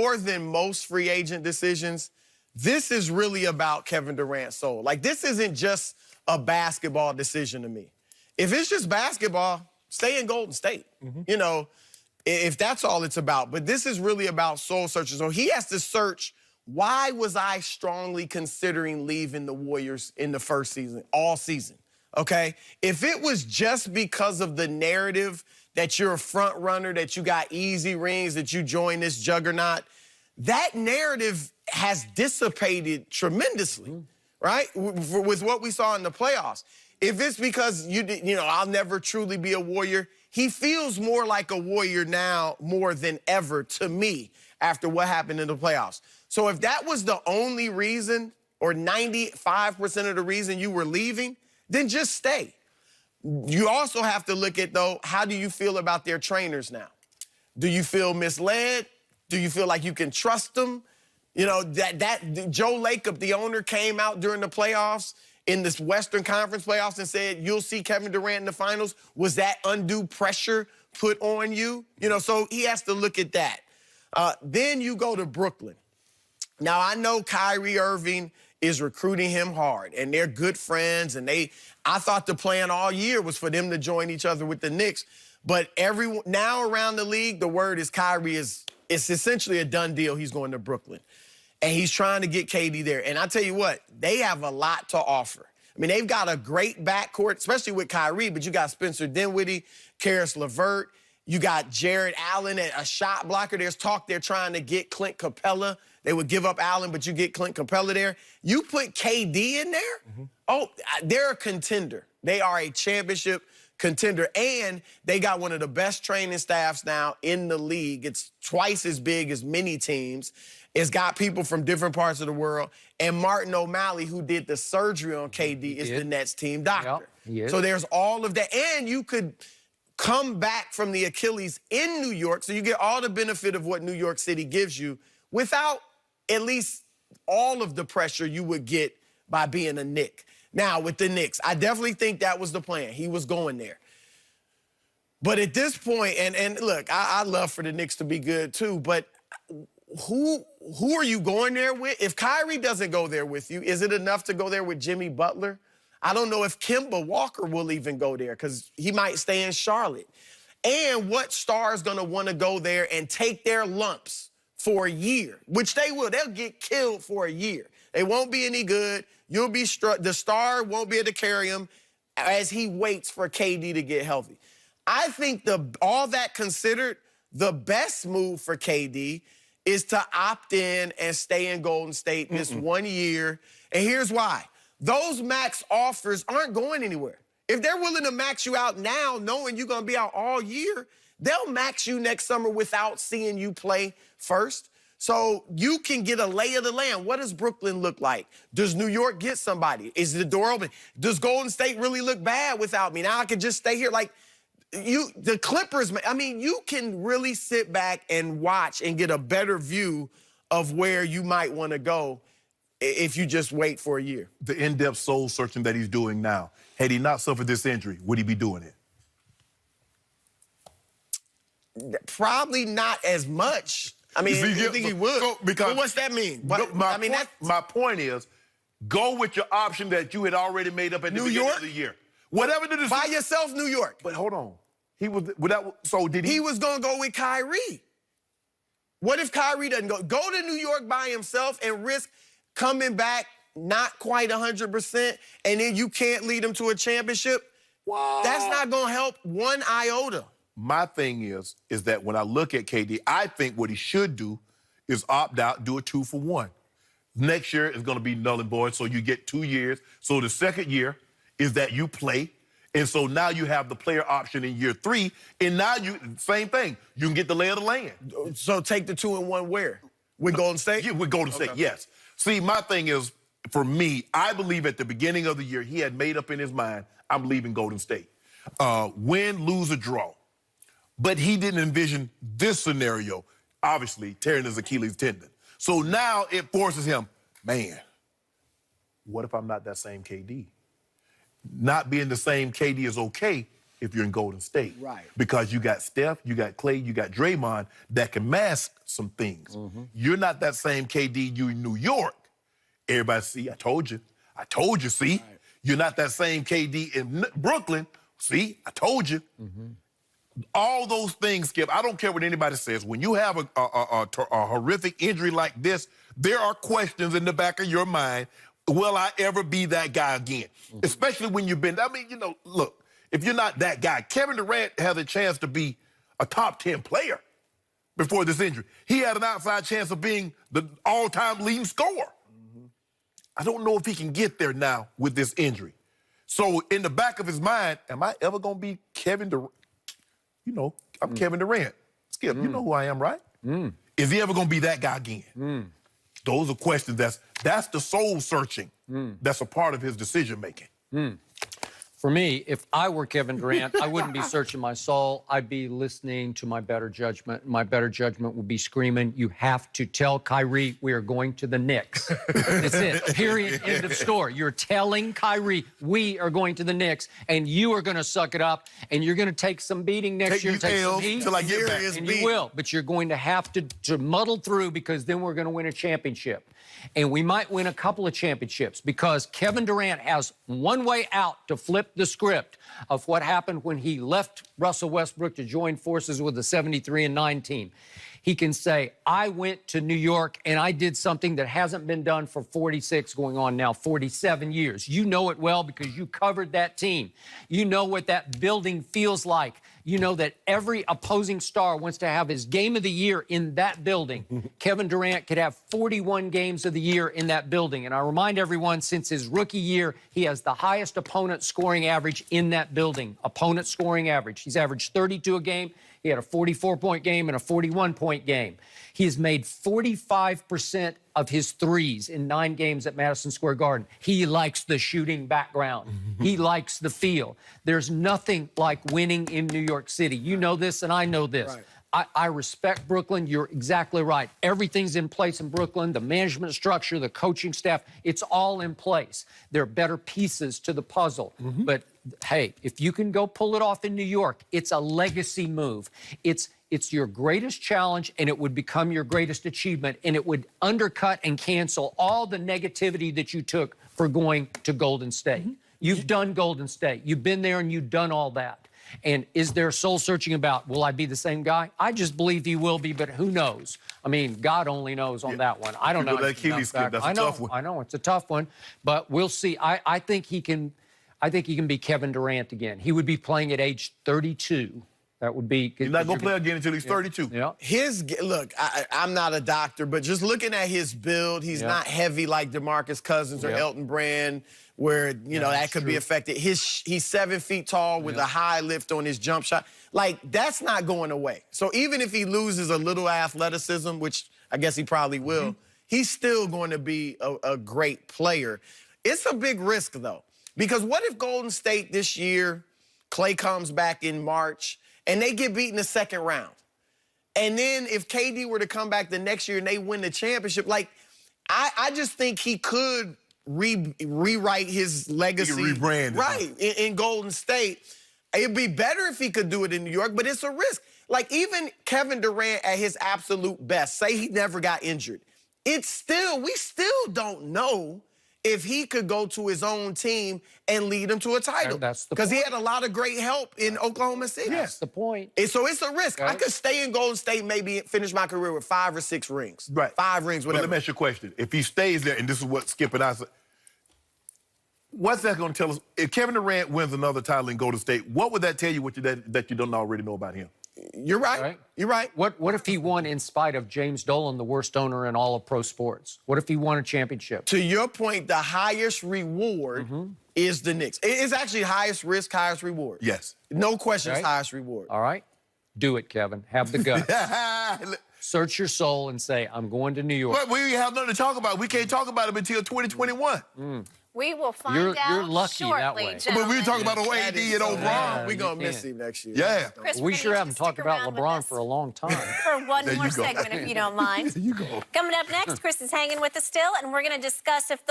more than most free agent decisions, this is really about Kevin Durant's soul. Like, this isn't just a basketball decision to me. If it's just basketball, stay in Golden State. You know, if that's all it's about. But this is really about soul searching. So he has to search, why was I strongly considering leaving the Warriors in the first season, all season, okay? If it was just because of the narrative that you're a front runner, that you got easy rings, that you joined this juggernaut, that narrative has dissipated tremendously, right? With what we saw in the playoffs. If it's because you know, I'll never truly be a Warrior, he feels more like a Warrior now more than ever to me after what happened in the playoffs. So if that was the only reason, or 95% of the reason you were leaving, then just stay. You also have to look at, though, how do you feel about their trainers now? Do you feel misled? Do you feel like you can trust them? You know, that Joe Lacob, the owner, came out during the playoffs, in this Western Conference playoffs, and said, you'll see Kevin Durant in the finals. Was that undue pressure put on you? You know, so he has to look at that. Then you go to Brooklyn. Now, I know Kyrie Irving is recruiting him hard, and they're good friends, and I thought the plan all year was for them to join each other with the Knicks, but now around the league, the word is Kyrie it's essentially a done deal. He's going to Brooklyn, and he's trying to get KD there. And I tell you what, they have a lot to offer. I mean, they've got a great backcourt, especially with Kyrie, but you got Spencer Dinwiddie, Karis LeVert, you got Jared Allen, a shot blocker. There's talk they're trying to get Clint Capella. They would give up Allen, but you get Clint Capella there. You put KD in there, oh, they're a contender. They are a championship contender, and they got one of the best training staffs now in the league. It's twice as big as many teams. It's got people from different parts of the world. And Martin O'Malley, who did the surgery on KD, is the Nets team doctor. Yep, so there's all of that. And you could come back from the Achilles in New York, so you get all the benefit of what New York City gives you without at least all of the pressure you would get by being a Knick. Now, with the Knicks, I definitely think that was the plan. He was going there. But at this point, and look, I love for the Knicks to be good too, but who are you going there with? If Kyrie doesn't go there with you, is it enough to go there with Jimmy Butler? I don't know if Kemba Walker will even go there because he might stay in Charlotte. And what star is going to want to go there and take their lumps for a year, which they will. They'll get killed for a year. They won't be any good. You'll be the star won't be able to carry him as he waits for KD to get healthy. I think all that considered, the best move for KD is to opt in and stay in Golden State this 1 year. And here's why. Those max offers aren't going anywhere. If they're willing to max you out now, knowing you're going to be out all year, they'll max you next summer without seeing you play first. So you can get a lay of the land. What does Brooklyn look like? Does New York get somebody? Is the door open? Does Golden State really look bad without me? Now I can just stay here. Like, the Clippers, I mean, you can really sit back and watch and get a better view of where you might want to go if you just wait for a year. The in-depth soul searching that he's doing now, had he not suffered this injury, would he be doing it? Probably not as much. I mean, I think he would. So, well, what's that mean? My point is, go with your option that you had already made up at the beginning of the year. Whatever the decision. By yourself, New York. But hold on. He was He was going to go with Kyrie. What if Kyrie doesn't go? Go to New York by himself and risk coming back not quite 100%, and then you can't lead him to a championship? Wow. That's not going to help one iota. My thing is that when I look at KD, I think what he should do is opt out, do a 2-for-1. Next year is going to be null and void, so you get 2 years. So the second year is that you play. And so now you have the player option in year 3, and now same thing. You can get the lay of the land. So take the 2-and-1 where? With Golden State? Yeah, with Golden State, yes. See, my thing is, for me, I believe at the beginning of the year, he had made up in his mind, I'm leaving Golden State. Win, lose, or draw. But he didn't envision this scenario, obviously, tearing his Achilles tendon. So now it forces him, man, what if I'm not that same KD? Not being the same KD is okay, if you're in Golden State. Right. Because you got Steph, you got Clay, you got Draymond that can mask some things. You're not that same KD you in New York. Everybody see, I told you, see. Right. You're not that same KD in Brooklyn. See, I told you. All those things, Skip, I don't care what anybody says. When you have a horrific injury like this, there are questions in the back of your mind. Will I ever be that guy again? Especially when you've been, I mean, you know, look, if you're not that guy, Kevin Durant has a chance to be a top 10 player before this injury. He had an outside chance of being the all-time leading scorer. I don't know if he can get there now with this injury. So in the back of his mind, am I ever going to be Kevin Durant? You know, I'm Kevin Durant. Skip, you know who I am, right? Is he ever going to be that guy again? Those are questions that's the soul searching. That's a part of his decision making. For me, if I were Kevin Durant, I wouldn't be searching my soul. I'd be listening to my better judgment. My better judgment would be screaming, you have to tell Kyrie we are going to the Knicks. That's it. Period. End of story. You're telling Kyrie we are going to the Knicks, and you are going to suck it up, and you're going to take some beating next year. Take some heat till I get back. And you will, but you're going to have to muddle through, because then we're going to win a championship. And we might win a couple of championships, because Kevin Durant has one way out to flip the script of what happened when he left Russell Westbrook to join forces with the 73-9 team. He can say, I went to New York and I did something that hasn't been done for 46, going on now 47 years. You know it well because you covered that team. You know what that building feels like. You know that every opposing star wants to have his game of the year in that building. Kevin Durant could have 41 games of the year in that building. And I remind everyone, since his rookie year, he has the highest opponent scoring average in that building. Opponent scoring average. He's averaged 32 a game. He had a 44-point game and a 41-point game. He has made 45% of his threes in 9 games at Madison Square Garden. He likes the shooting background. He likes the feel. There's nothing like winning in New York City. You know this, and I know this. Right. I respect Brooklyn. You're exactly right. Everything's in place in Brooklyn. The management structure, the coaching staff, it's all in place. There are better pieces to the puzzle. But, hey, if you can go pull it off in New York, it's a legacy move. It's your greatest challenge, and it would become your greatest achievement, and it would undercut and cancel all the negativity that you took for going to Golden State. You've done Golden State. You've been there, and you've done all that. And is there soul searching about, will I be the same guy? I just believe he will be, but who knows? I mean, God only knows on that one. I don't know. That Achilles skip, that's a tough one. I know, it's a tough one, but we'll see. I think he can be Kevin Durant again. He would be playing at age 32. That would be. He's not going to play again until he's 32. Yeah. Look, I'm not a doctor, but just looking at his build, he's not heavy like DeMarcus Cousins or Elton Brand, where, you know, that could be affected. He's 7 feet tall with a high lift on his jump shot. Like, that's not going away. So even if he loses a little athleticism, which I guess he probably will, he's still going to be a great player. It's a big risk, though, because what if Golden State this year, Clay comes back in March, and they get beat in the second round? And then if KD were to come back the next year and they win the championship, like, I just think he could rewrite his legacy. He could rebrand. Right, in Golden State. It'd be better if he could do it in New York, but it's a risk. Like, even Kevin Durant at his absolute best, say he never got injured, we still don't know if he could go to his own team and lead them to a title. That's the Because he point. had a lot of great help in Oklahoma City. That's the point. So it's a risk. Okay. I could stay in Golden State, maybe finish my career with 5 or 6 rings. Right. 5 rings, But whatever. let me ask you a question. If he stays there, and this is what Skip and I said, what's that going to tell us? If Kevin Durant wins another title in Golden State, what would that tell you that you don't already know about him? You're right. Right. You're right. What if he won in spite of James Dolan, the worst owner in all of pro sports? What if he won a championship? To your point, the highest reward is the Knicks. It's actually highest risk, highest reward. Yes. No question, it's Right. highest reward. All right? Do it, Kevin. Have the guts. Search your soul and say, I'm going to New York. But we have nothing to talk about. We can't talk about him until 2021. We will find out You're lucky shortly, that way. But we were talking about gentlemen. AD and LeBron. We're you going to miss can't. him next year. Yeah. Chris, We we're sure gonna haven't get you to talked stick about around with LeBron us for a long time. for one There more you go. segment, if you don't mind. There you go. Coming up next, Chris is hanging with us still, and we're going to discuss if the